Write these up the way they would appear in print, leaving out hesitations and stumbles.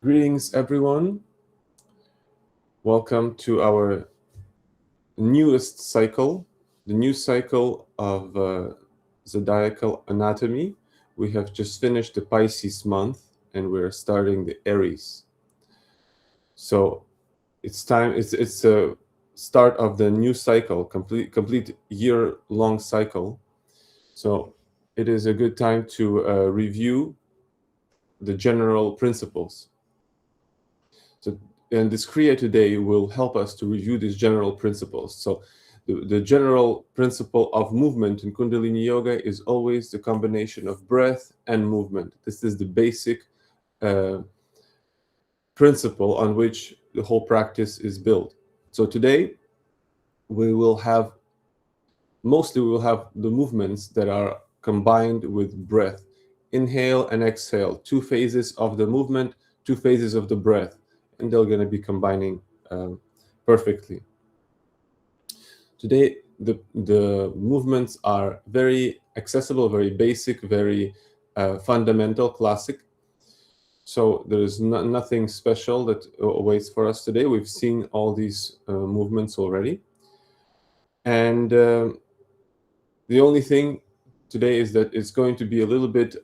Greetings, everyone. Welcome to our newest cycle, the new cycle of zodiacal anatomy. We have just finished the Pisces month and we're starting the Aries. So it's time, it's a start of the new cycle, complete year-long cycle. So it is a good time to review the general principles. And this Kriya today will help us to review these general principles. So the general principle of movement in Kundalini Yoga is always the combination of breath and movement. This is the basic principle on which the whole practice is built. So today we will have the movements that are combined with breath. Inhale and exhale, 2 phases of the movement, 2 phases of the breath, and they're going to be combining perfectly. Today, the movements are very accessible, very basic, very fundamental, classic. So there is nothing special that awaits for us today. We've seen all these movements already. And the only thing today is that it's going to be a little bit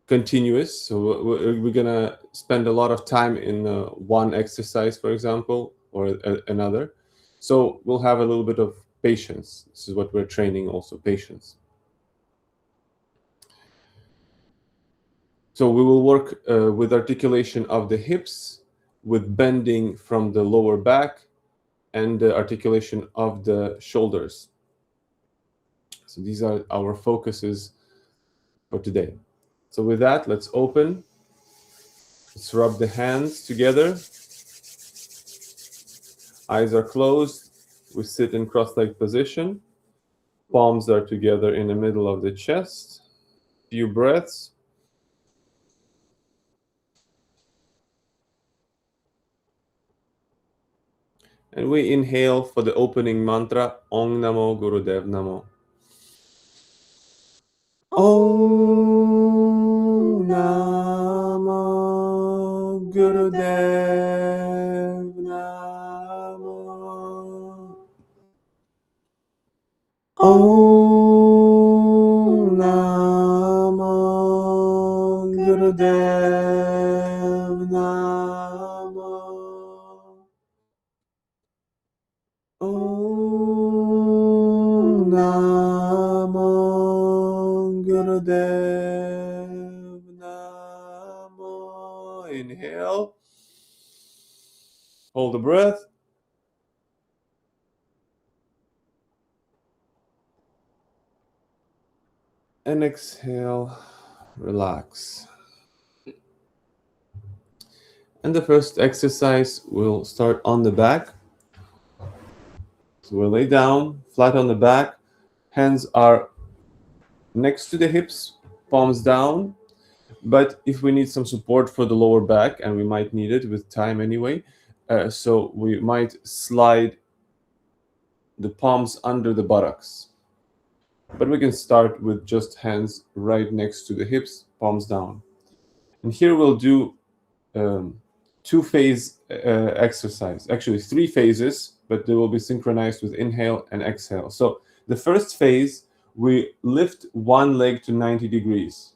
continuous. So we're going to spend a lot of time in one exercise, for example, or another. So we'll have a little bit of patience. This is what we're training also, patience. So we will work with articulation of the hips, with bending from the lower back, and the articulation of the shoulders. So these are our focuses for today. So with that, let's open. Let's rub the hands together. Eyes are closed. We sit in cross-legged position. Palms are together in the middle of the chest. Few breaths. And we inhale for the opening mantra, Om Namo Gurudev Namo. Om Namo Gurudev Namo. Om Namo Gurudev Namo. Om Namo Gurudev Namo. Inhale. Hold the breath. And exhale. Relax. And the first exercise will start on the back. So we'll lay down, flat on the back. Hands are next to the hips, palms down. But if we need some support for the lower back, and we might need it with time anyway, so we might slide the palms under the buttocks. But we can start with just hands right next to the hips, palms down. And here we'll do 2-phase exercise, actually 3 phases, but they will be synchronized with inhale and exhale. So the first phase, we lift one leg to 90 degrees.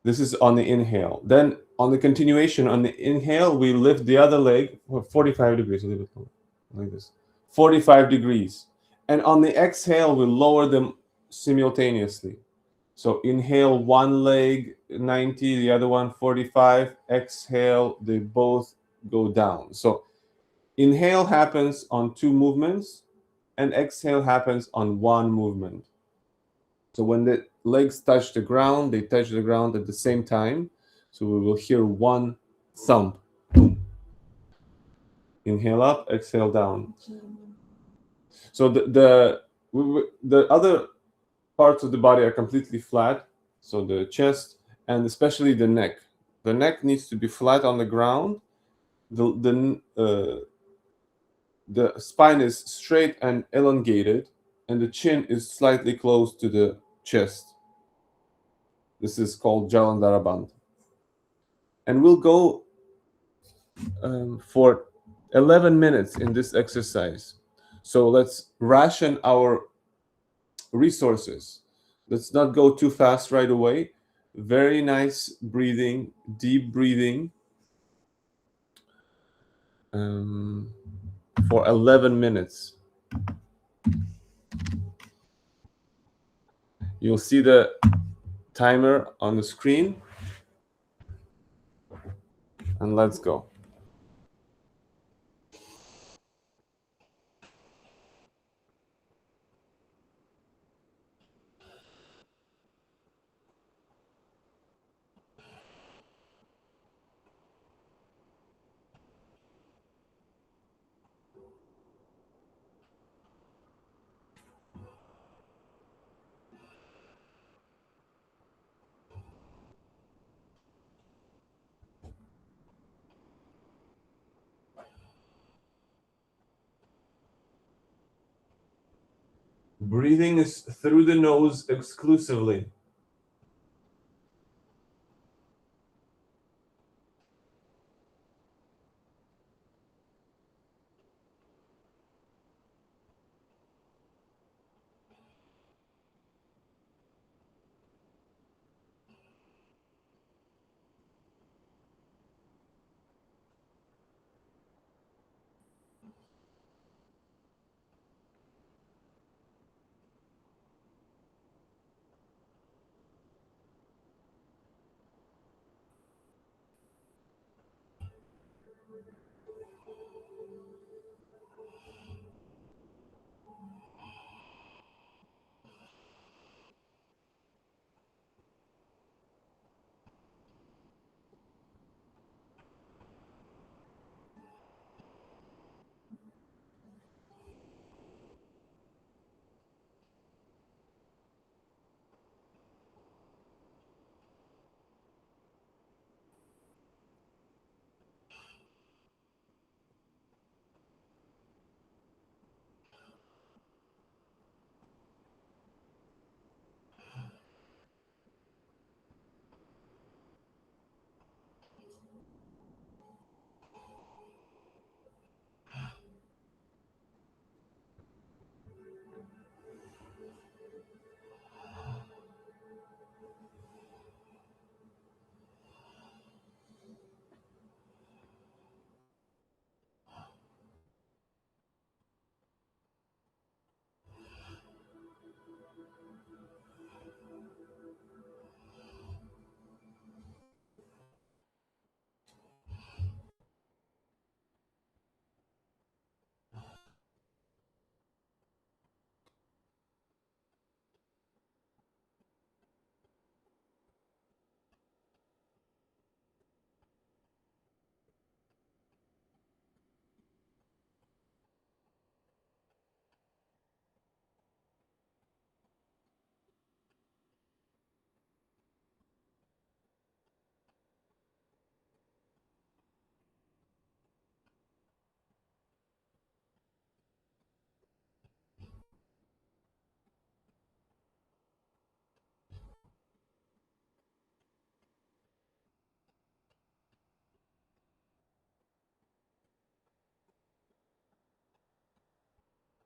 This is on the inhale. Then on the continuation, on the inhale, we lift the other leg for 45 degrees, a little bit lower, like this, 45 degrees. And on the exhale, we lower them simultaneously. So inhale one leg 90, the other one 45. Exhale, they both go down. So inhale happens on 2 movements and exhale happens on 1 movement. So when the legs touch the ground, they touch the ground at the same time. So we will hear 1 thump. Boom. Inhale up, exhale down. So the other parts of the body are completely flat. So the chest and especially the neck. The neck needs to be flat on the ground. The spine is straight and elongated, and the chin is slightly close to the chest. This is called Jalandhara. And we'll go for 11 minutes in this exercise. So let's ration our resources. Let's not go too fast right away. Very nice breathing, deep breathing for 11 minutes. You'll see the timer on the screen. And let's go. Breathing is through the nose exclusively.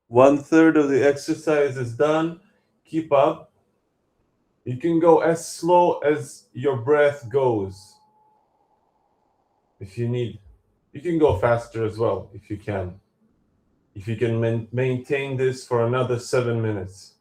One third of the exercise is done. Keep up. You can go as slow as your breath goes if you need. You can go faster as well if you can. If you can maintain this for another 7 minutes.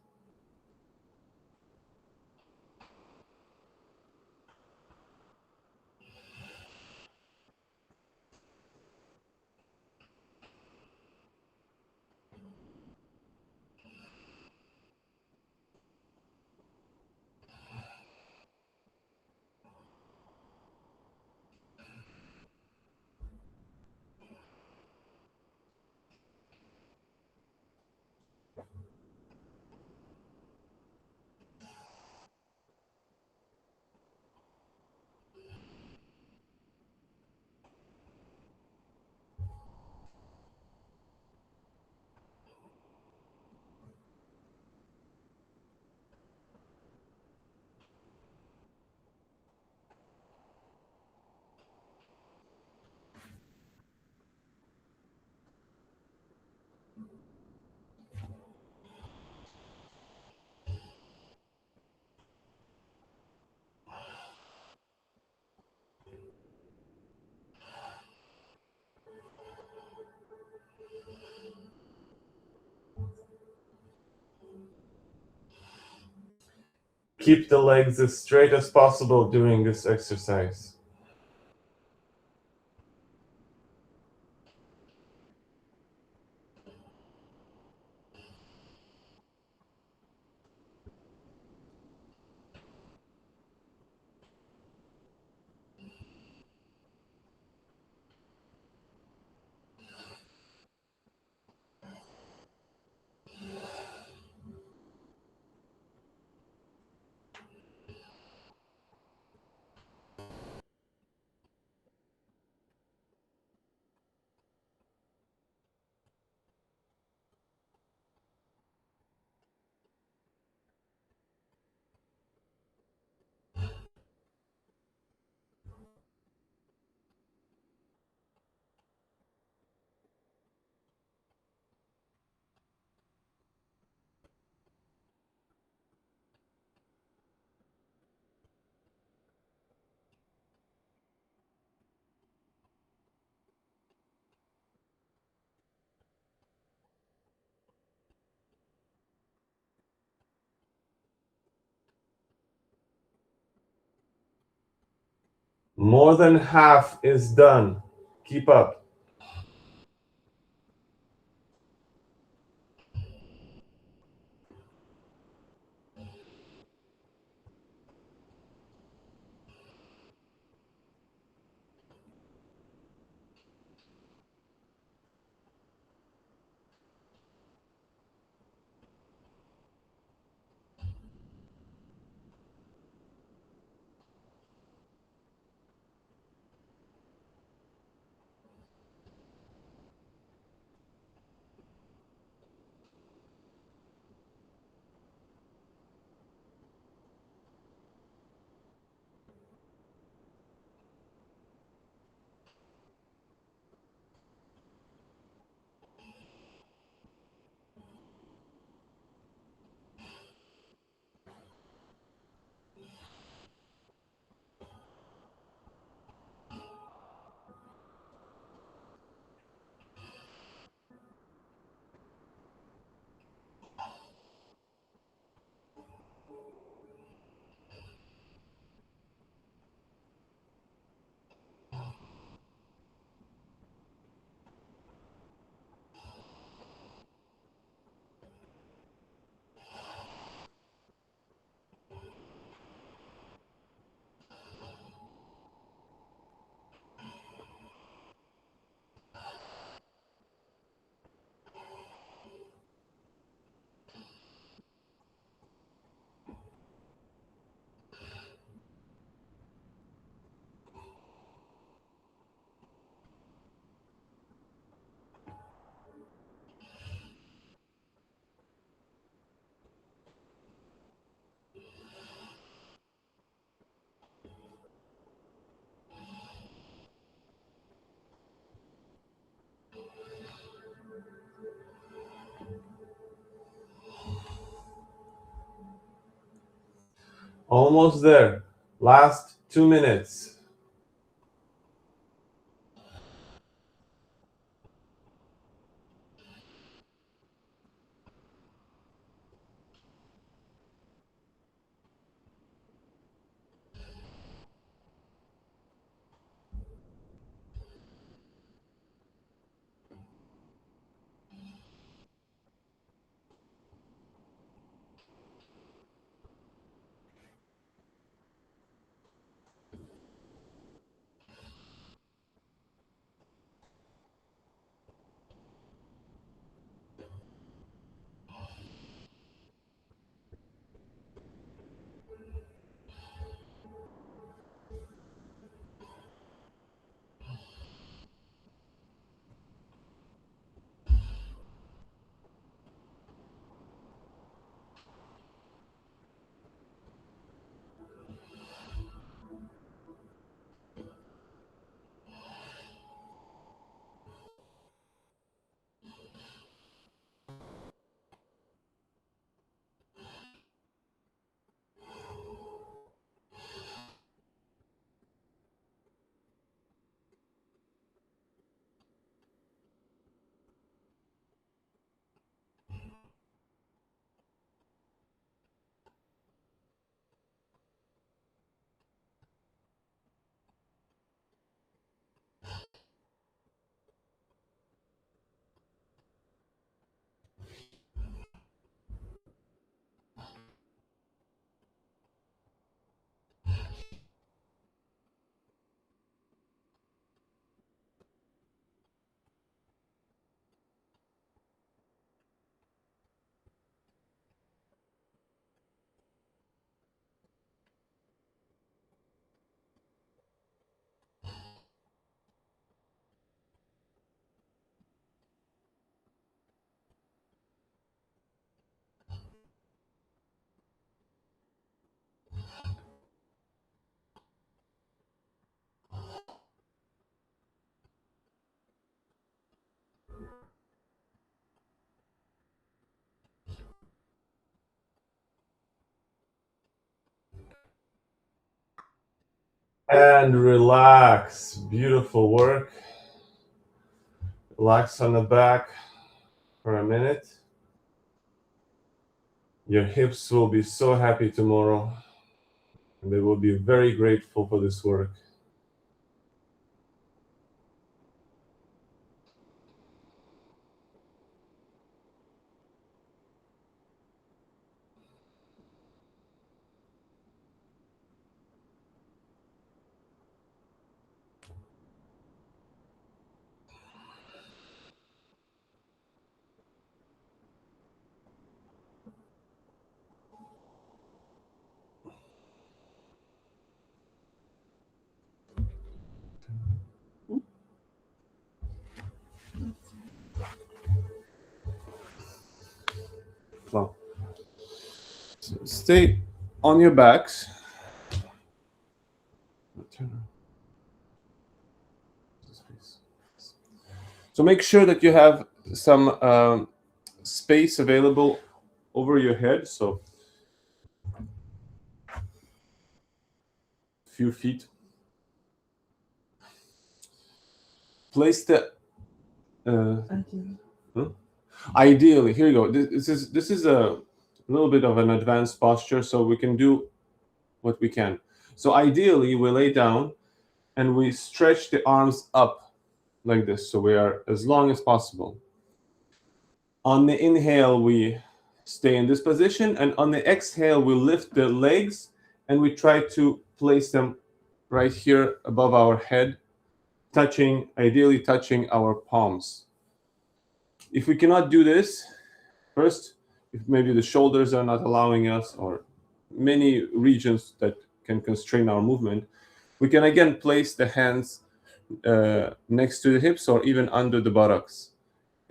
Keep the legs as straight as possible during this exercise. More than half is done. Keep up. Almost there. Last 2 minutes. And relax. Beautiful work. Relax on the back for a minute. Your hips will be so happy tomorrow, and they will be very grateful for this work. Well, so stay on your backs. So make sure that you have some space available over your head. So a few feet. Place the ideally, here you go. This is a little bit of an advanced posture, so we can do what we can. So ideally, we lay down and we stretch the arms up like this, so we are as long as possible. On the inhale, we stay in this position, and on the exhale, we lift the legs and we try to place them right here above our head, ideally touching our palms. If we cannot do this, first, if maybe the shoulders are not allowing us, or many regions that can constrain our movement, we can again place the hands next to the hips or even under the buttocks.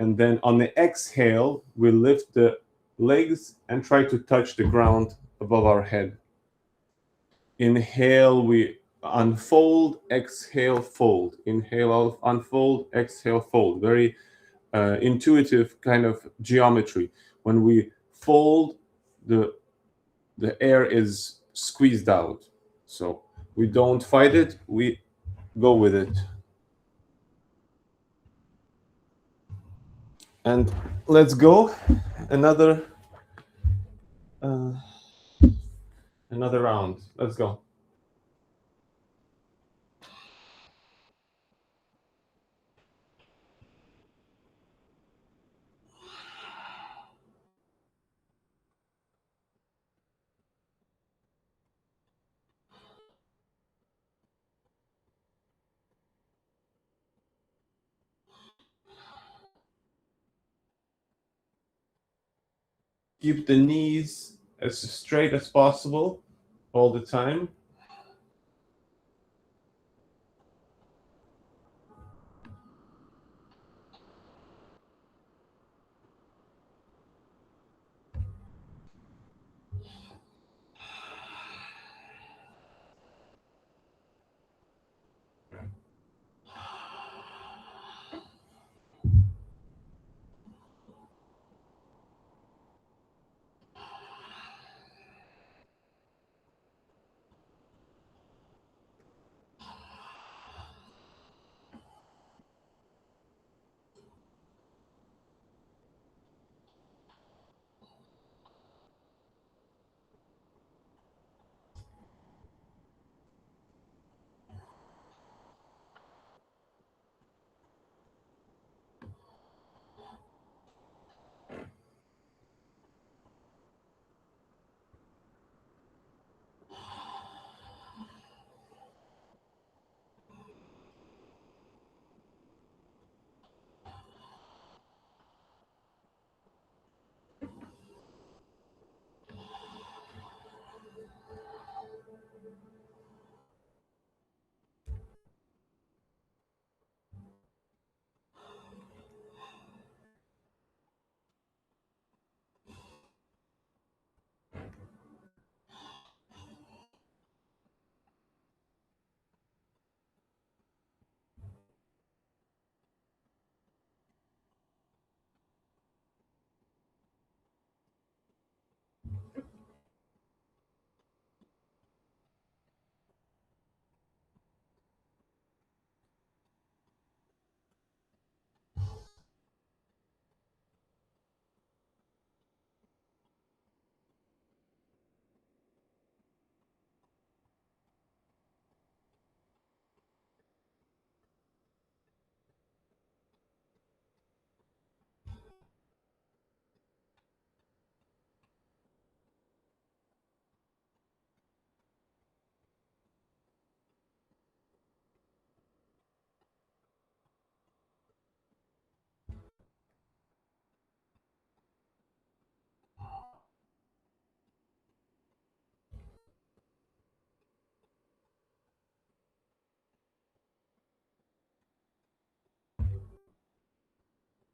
And then on the exhale, we lift the legs and try to touch the ground above our head. Inhale, we unfold, exhale, fold. Inhale, unfold, exhale, fold. Very intuitive kind of geometry. When we fold, the air is squeezed out. So we don't fight it, we go with it. And let's go another round. Let's go. Keep the knees as straight as possible all the time.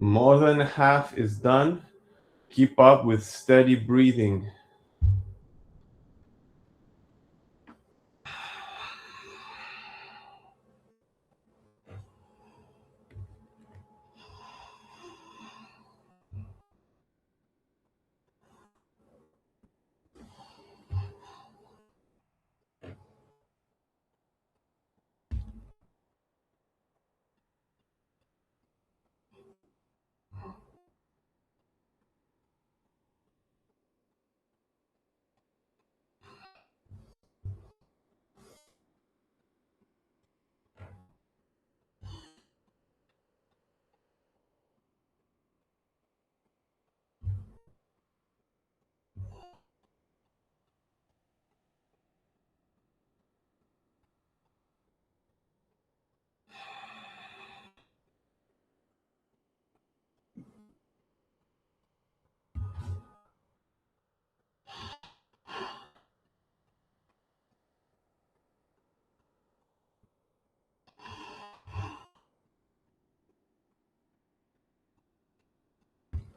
More than half is done. Keep up with steady breathing.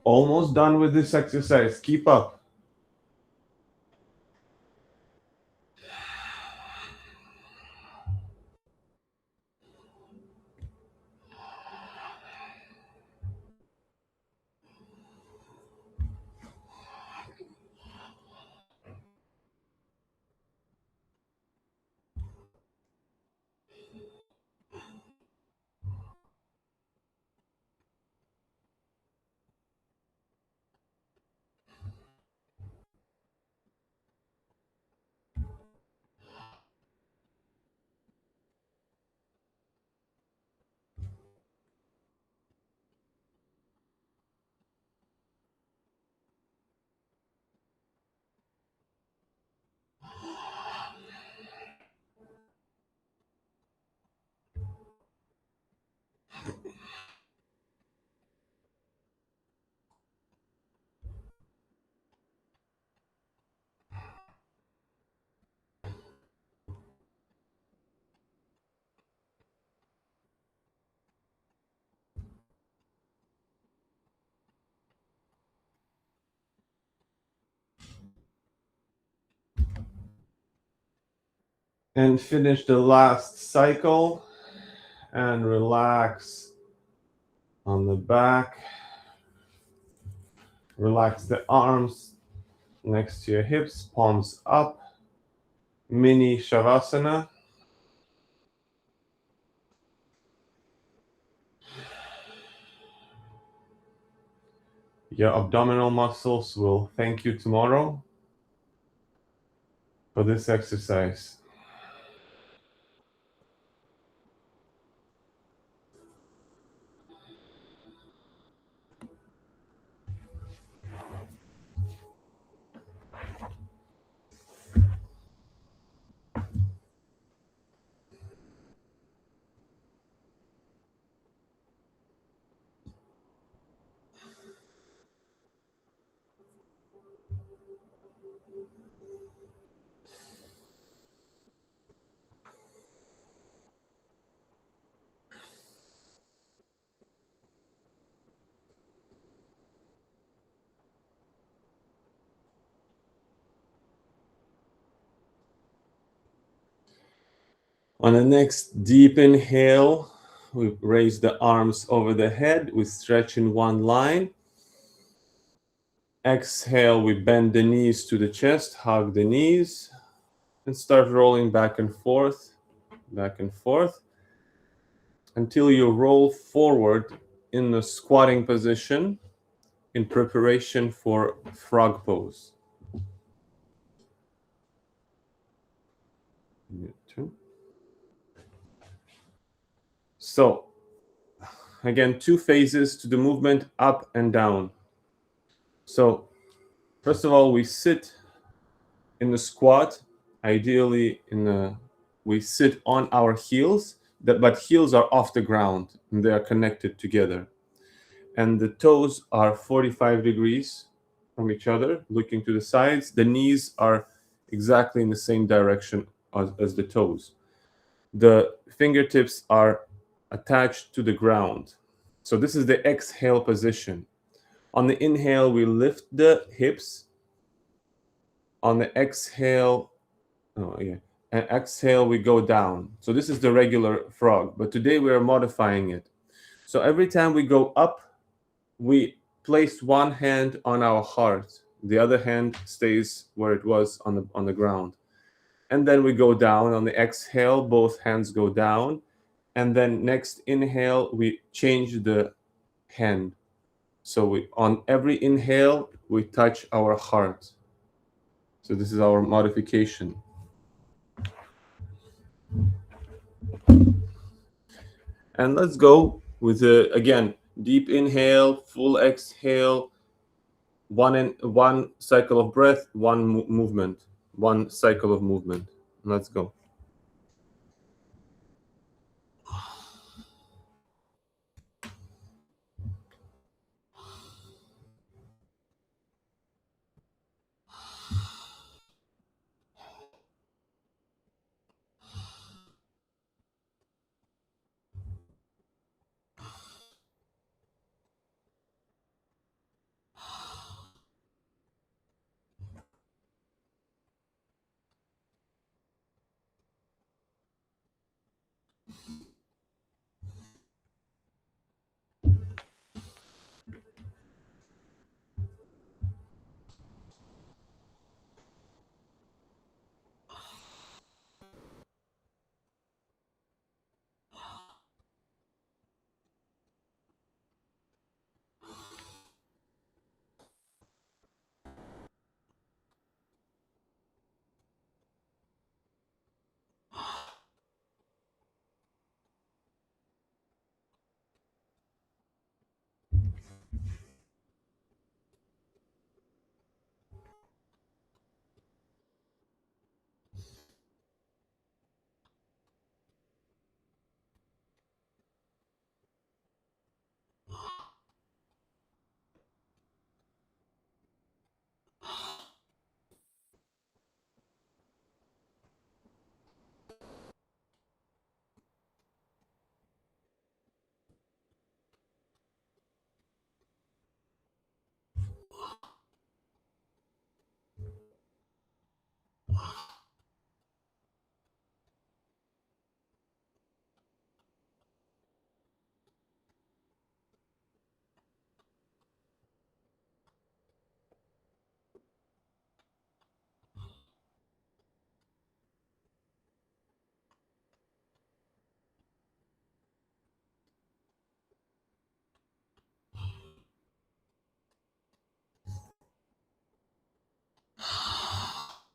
Almost done with this exercise. Keep up. And finish the last cycle and relax on the back. Relax the arms next to your hips, palms up. Mini Shavasana. Your abdominal muscles will thank you tomorrow for this exercise. On the next deep inhale, we raise the arms over the head. We stretch in one line. Exhale, we bend the knees to the chest, hug the knees, and start rolling back and forth, until you roll forward in the squatting position in preparation for frog pose. So, again, 2 phases to the movement, up and down. So, first of all, we sit in the squat. Ideally, we sit on our heels, but heels are off the ground and they are connected together. And the toes are 45 degrees from each other, looking to the sides. The knees are exactly in the same direction as the toes. The fingertips are attached to the ground. So this is the exhale position. On the inhale, we lift the hips. On the exhale, and exhale, we go down. So this is the regular frog, but today we are modifying it. So every time we go up, we place one hand on our heart. The other hand stays where it was on the ground. And then we go down. On the exhale, both hands go down. And then next inhale, we change the hand. So on every inhale, we touch our heart. So this is our modification. And let's go with again, deep inhale, full exhale, one cycle of breath, one movement, one cycle of movement. Let's go.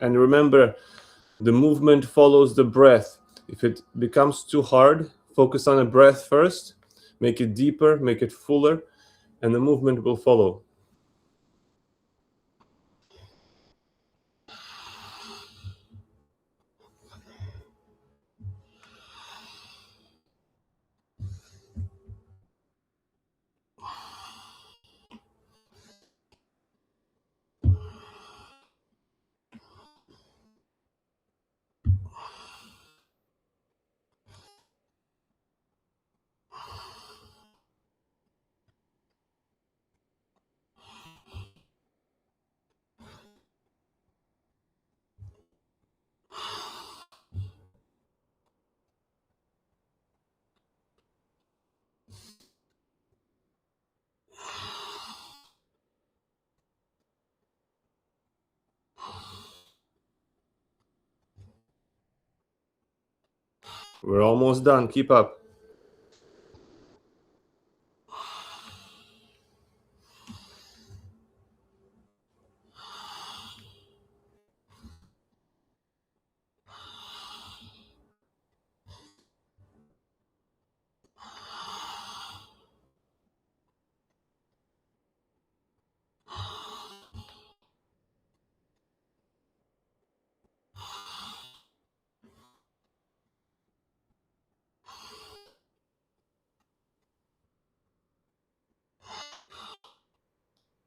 And remember, the movement follows the breath. If it becomes too hard, focus on the breath first, make it deeper, make it fuller, and the movement will follow. We're almost done. Keep up.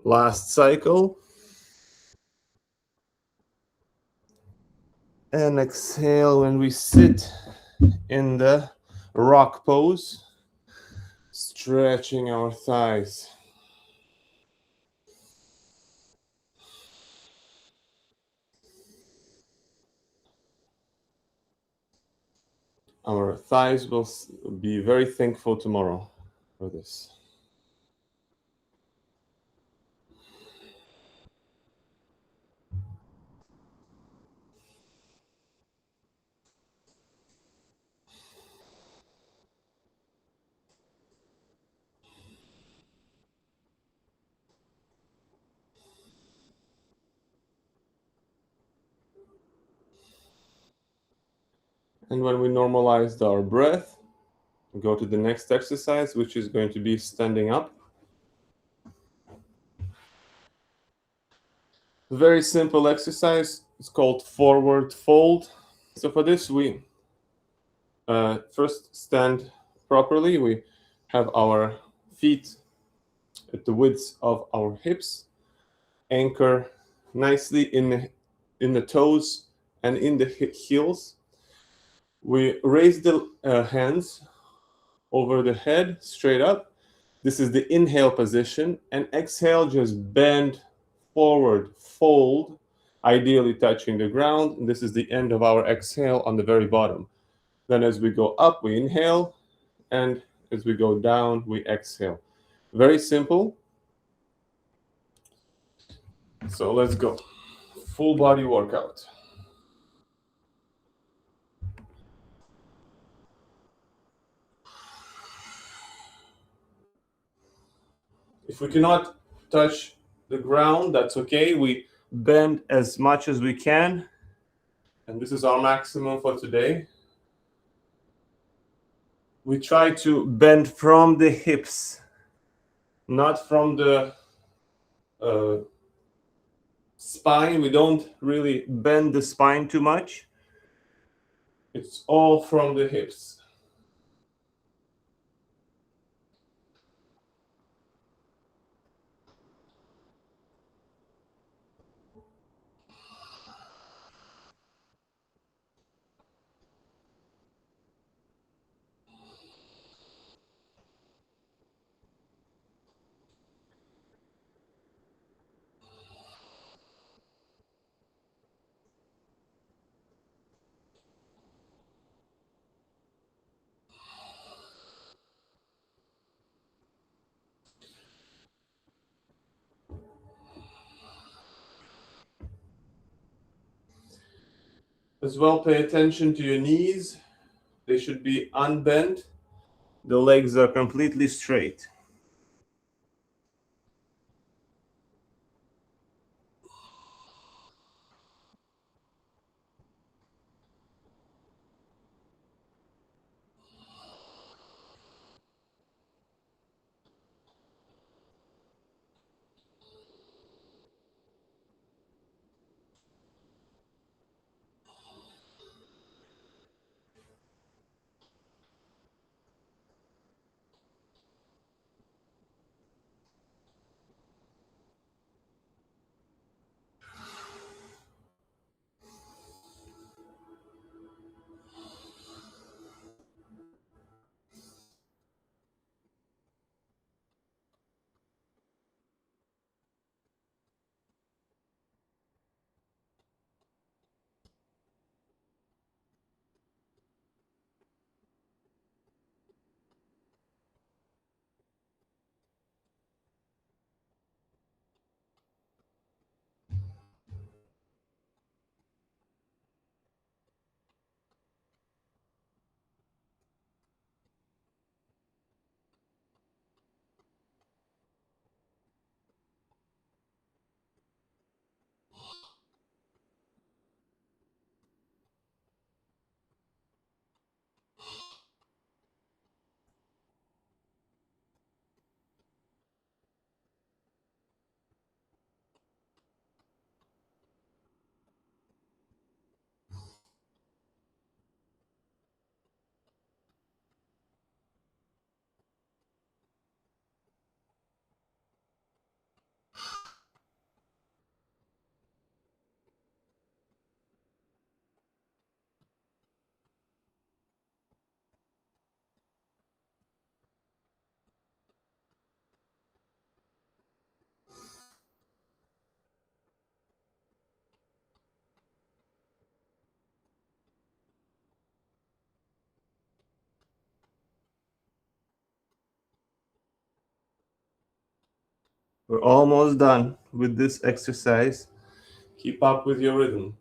Last cycle. And exhale when we sit in the rock pose. stretching our thighs. Our thighs will be very thankful tomorrow for this. And when we normalized our breath, we go to the next exercise, which is going to be standing up. A very simple exercise. It's called forward fold. So for this, we first stand properly. We have our feet at the width of our hips, anchor nicely in the toes and in the heels. We raise the hands over the head, straight up. This is the inhale position. And exhale, just bend forward, fold, ideally touching the ground. And this is the end of our exhale on the very bottom. Then as we go up, we inhale. And as we go down, we exhale. Very simple. So let's go. Full body workout. If we cannot touch the ground, that's okay. We bend as much as we can. And this is our maximum for today. We try to bend from the hips, not from the spine. We don't really bend the spine too much. It's all from the hips. As well, pay attention to your knees. They should be unbent. The legs are completely straight. We're almost done with this exercise. Keep up with your rhythm.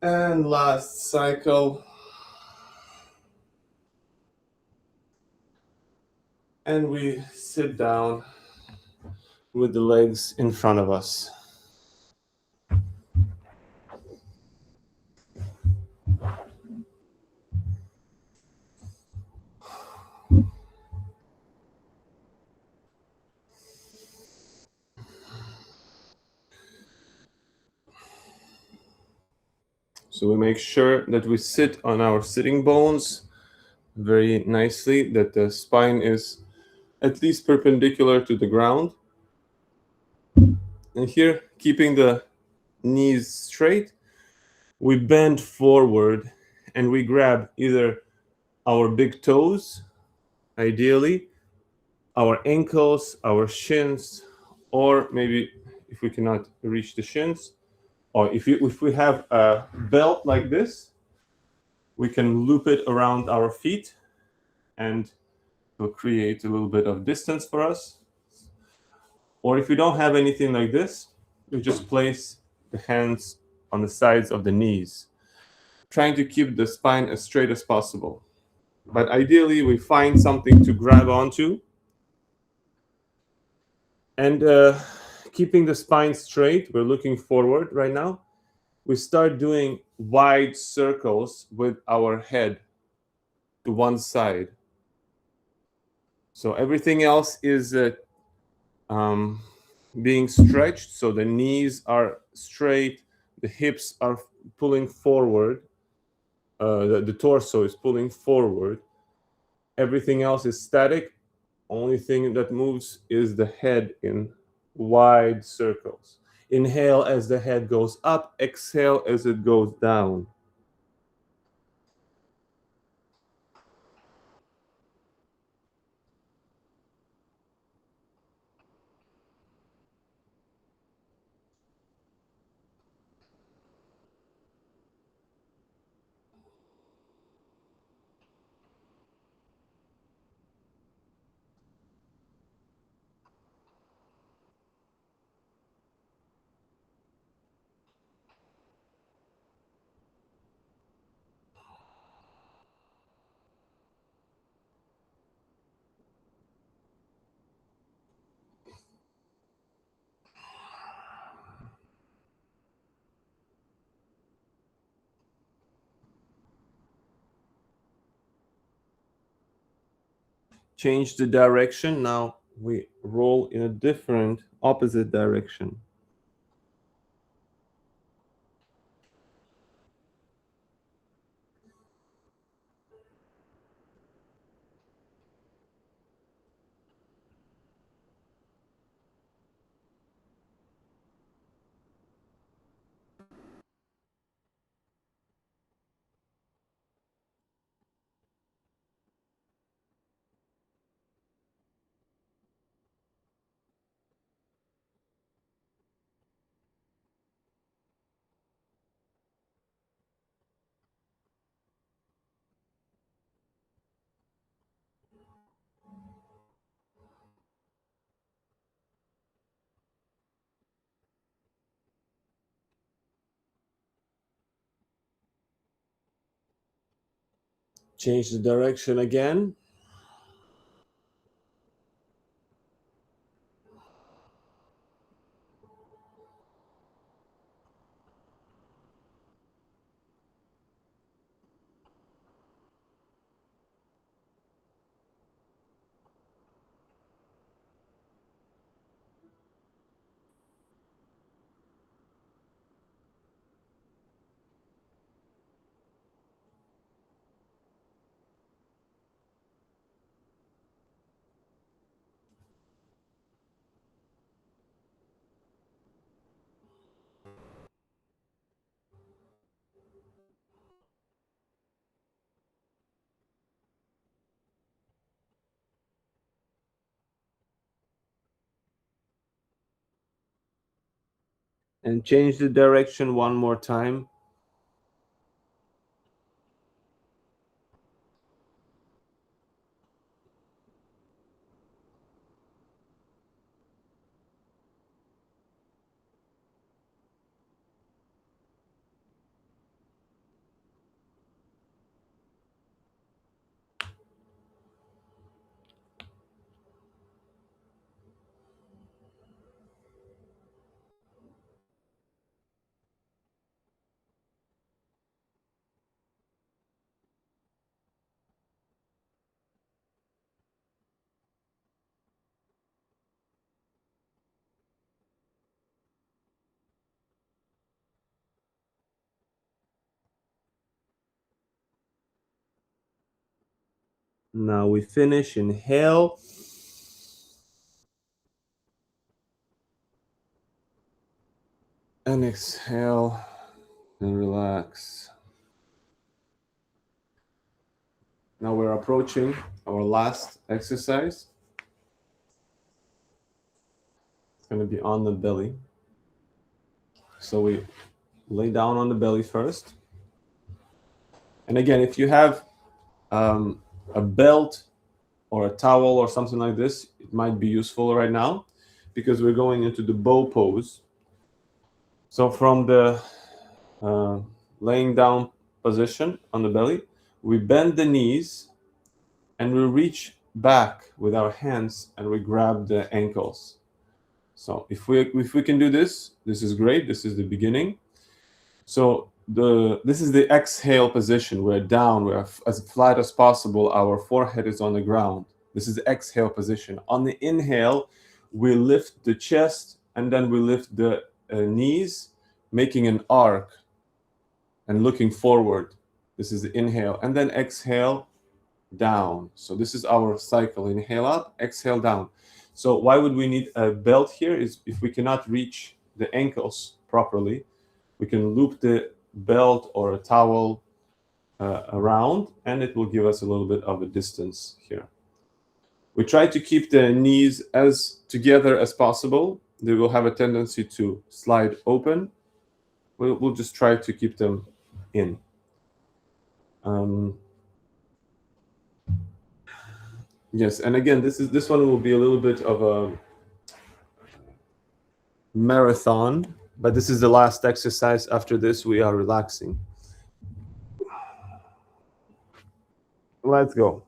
And last cycle. And we sit down with the legs in front of us. So we make sure that we sit on our sitting bones very nicely, that the spine is at least perpendicular to the ground. And here, keeping the knees straight, we bend forward and we grab either our big toes, ideally, our ankles, our shins, or maybe if we cannot reach the shins, or if we have a belt like this, we can loop it around our feet and it will create a little bit of distance for us. Or if you don't have anything like this, you just place the hands on the sides of the knees, trying to keep the spine as straight as possible. But ideally, we find something to grab onto. And keeping the spine straight, we're looking forward right now. We start doing wide circles with our head to one side. So everything else is um, being stretched. So the knees are straight, the hips are pulling forward, the torso is pulling forward. Everything else is static. Only thing that moves is the head in wide circles. Inhale as the head goes up, exhale as it goes down. Change the direction. Now we roll in a different opposite direction. Change the direction again. And change the direction one more time. Now we finish. Inhale. And exhale and relax. Now we're approaching our last exercise. It's going to be on the belly. So we lay down on the belly first. And again, if you have a belt or a towel or something like this, it might be useful right now because we're going into the bow pose. So from the laying down position on the belly, we bend the knees and we reach back with our hands and we grab the ankles. So if we can do this, this is great. This is the beginning. So this is the exhale position. We're down. We're as flat as possible. Our forehead is on the ground. This is the exhale position. On the inhale, we lift the chest and then we lift the knees, making an arc and looking forward. This is the inhale. And then exhale, down. So this is our cycle. Inhale up, exhale down. So why would we need a belt here? Is if we cannot reach the ankles properly, we can loop the belt or a towel around, and it will give us a little bit of a distance here. We try to keep the knees as together as possible. They will have a tendency to slide open. We'll just try to keep them in. Yes, and again, this one will be a little bit of a marathon, but this is the last exercise. After this, we are relaxing. Let's go.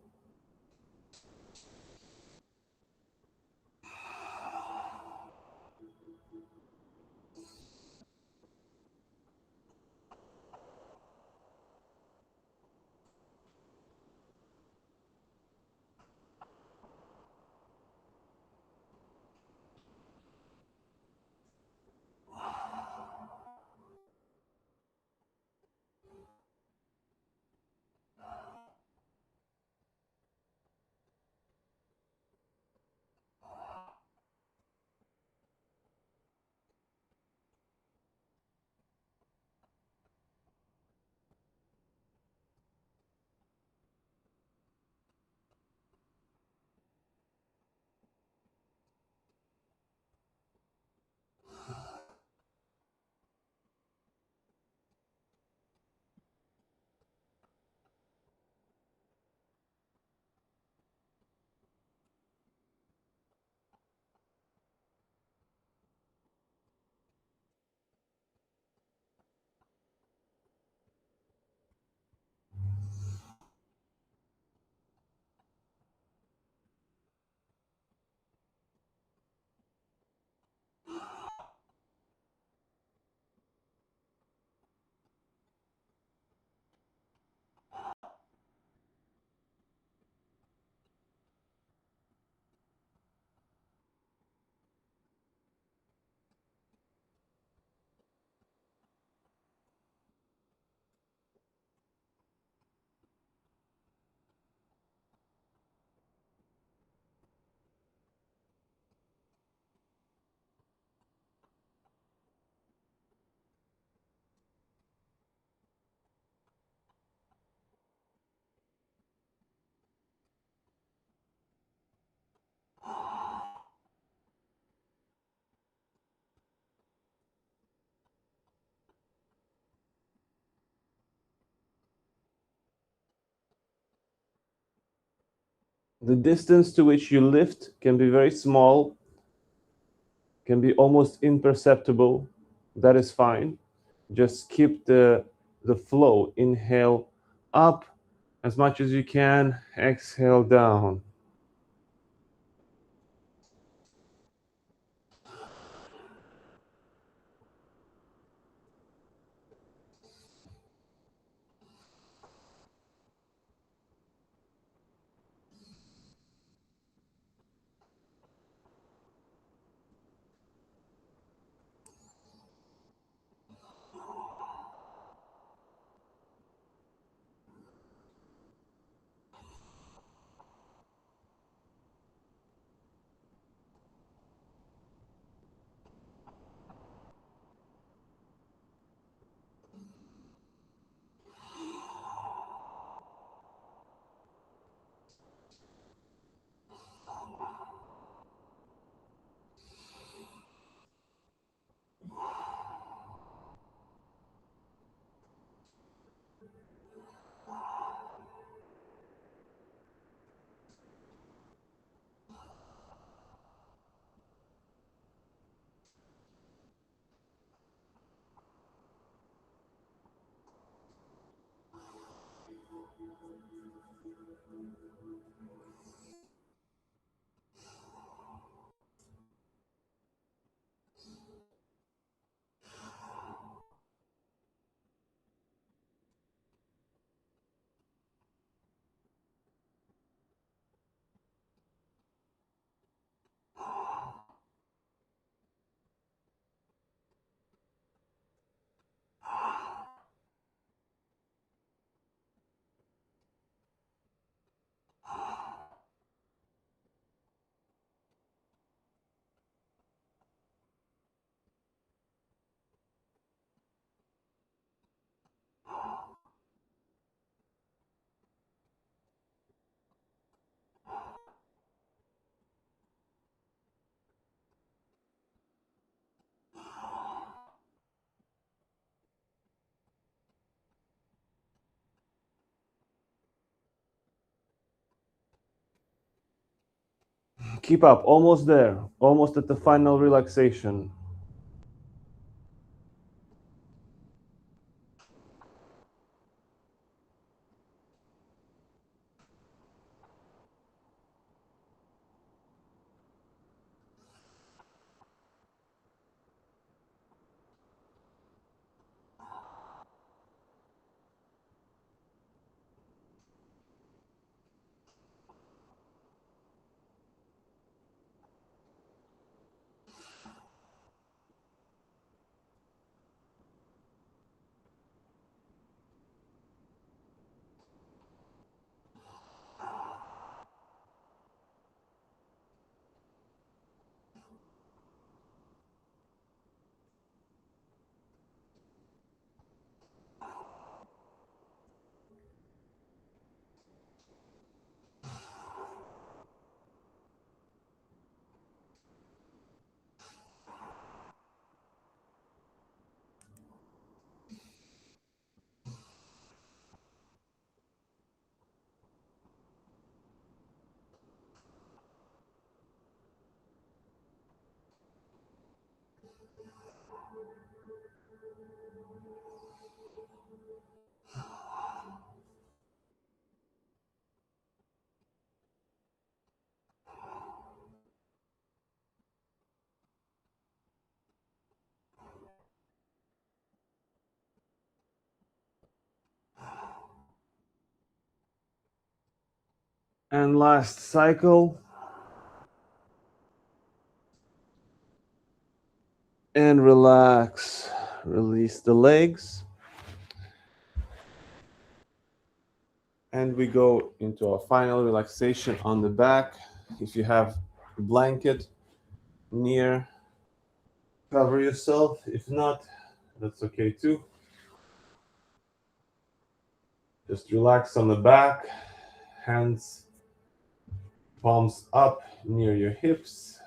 The distance to which you lift can be very small, can be almost imperceptible. That is fine. Just keep the flow. Inhale up as much as you can, exhale down. Keep up, almost there, almost at the final relaxation. And last cycle. And relax. Release the legs. And we go into our final relaxation on the back. If you have a blanket near, cover yourself. If not, that's okay too. Just relax on the back, hands, palms up near your hips.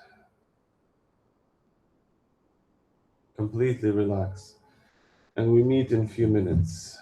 Completely relax. And we meet in a few minutes.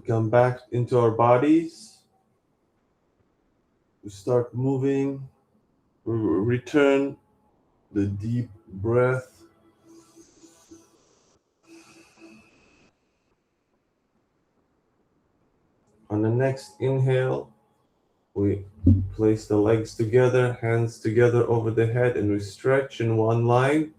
come back into our bodies. We start moving. We return the deep breath. On the next inhale, we place the legs together, hands together over the head, and we stretch in one line.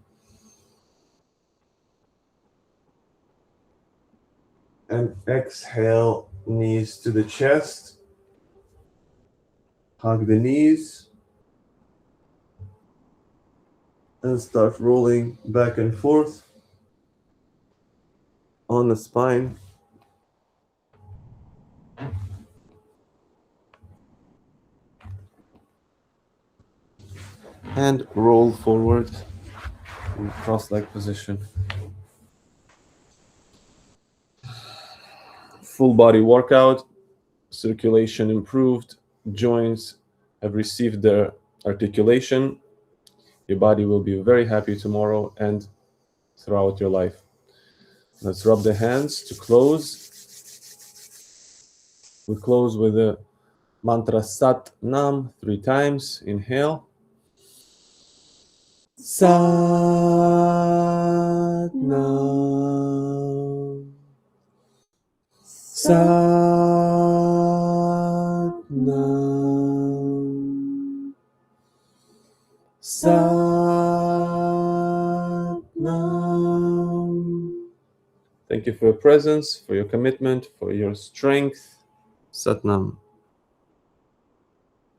And exhale, knees to the chest. Hug the knees. And start rolling back and forth on the spine. And roll forward in cross-leg position. Full body workout, circulation improved, joints have received their articulation. Your body will be very happy tomorrow and throughout your life. Let's rub the hands to close. We close with the mantra Sat Nam 3 times. Inhale. Sat Nam. Sat Nam. Sat Nam. Thank you for your presence, for your commitment, for your strength. Sat Nam.